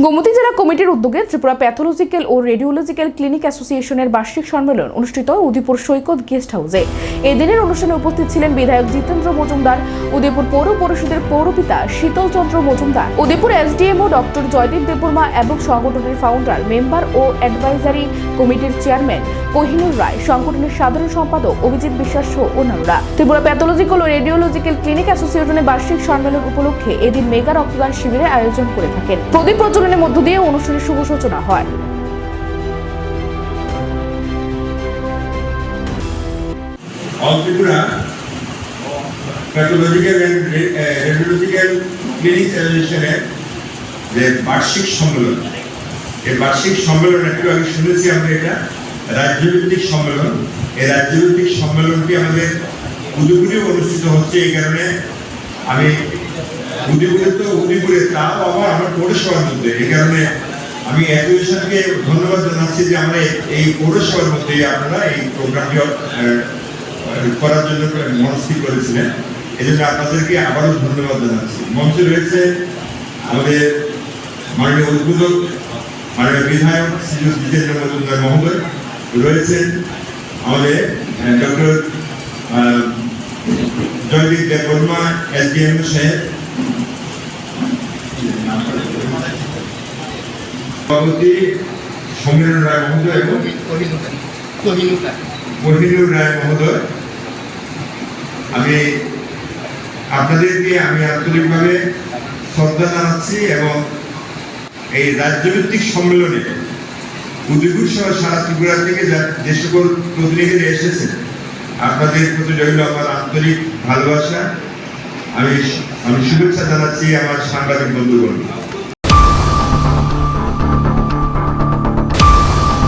গোমতী জেলা কমিটির উদ্যোগে ত্রিপুরা প্যাথোলজিক্যাল ও রেডিওলজিক্যাল ক্লিনিক অ্যাসোসিয়েশনের বার্ষিক সম্মেলন অনুষ্ঠিত উদয়পুর সৈকত গেস্ট হাউসে। এই দিনের অনুষ্ঠানে উপস্থিত ছিলেন বিধায়ক জিতেন্দ্র মজুমদার, উদয়পুর পৌর পরিষদের পৌরপিতা শীতল চন্দ্র মজুমদার, উদয়পুর এসডিএমও ডক্টর জয়দীপ দেববর্মা এবং সংগঠনের ফাউন্ডার, মেম্বার ও অ্যাডভাইজারি কমিটির চেয়ারম্যান কোহিনুর রায়, সংগঠনের সাধারণ সম্পাদক অভিজিৎ বিশ্বাস সহ অন্যান্যরা। ত্রিপুরা প্যাথোলজিক্যাল ও রেডিওলজিক্যাল ক্লিনিক অ্যাসোসিয়েশনের বার্ষিক সম্মেলন উপলক্ষে এদিন মেগা রক্তদান শিবিরের আয়োজন করে থাকেন। প্রদীপ প্রজ্বলনের মধ্য দিয়ে অনুষ্ঠানের শুভ সূচনা হয়। All Tripura Pathological and Radiological Clinic Association যে বার্ষিক সম্মেলন, এই বার্ষিক সম্মেলন একটু আগে শুনেছি আমরা, এটা রাজ্যভিত্তিক সম্মেলন। এই রাজ্যভিত্তিক সম্মেলনটি আমাদের উদয়পুরে অনুষ্ঠিত হচ্ছে। এই কারণে আমি উদয়পুরে তাও আবার আমার পৌরসভার মধ্যে, এই কারণে আমি অ্যাসোসিয়েশনকে ধন্যবাদ জানাচ্ছি যে আমরা এই পৌরসভার মধ্যে আপনারা এই প্রোগ্রামটি করার জন্য মনস্থির করেছিলেন। এই জন্য আপনাদেরকে আবারও ধন্যবাদ জানাচ্ছি। মঞ্চে রয়েছে আমাদের মাননীয় উদ্বোধক, মাননীয় বিধায়ক শ্রী জিতেন্দ্র মজুমদার মহোদয়, রয়েছেন আমাদের ডক্টর জয়দীপ দেববর্মা এসডিএম সাহেব, সভাপতি সমীরণ রায় মহোদয় এবং কোহিনুর রায় মহোদয়। আমি আপনাদেরকে আন্তরিকভাবে শ্রদ্ধা জানাচ্ছি এবং এই রাজ্যভিত্তিক সম্মেলনে উদয়পুর সহ সারা ত্রিপুরা থেকে যে সকল প্রতিনিধিরা এসেছেন, আপনাদের প্রতি রইল আমার আন্তরিক ভালোবাসা। আমি শুভেচ্ছা জানাচ্ছি আমার সাংবাদিক বন্ধুগণ।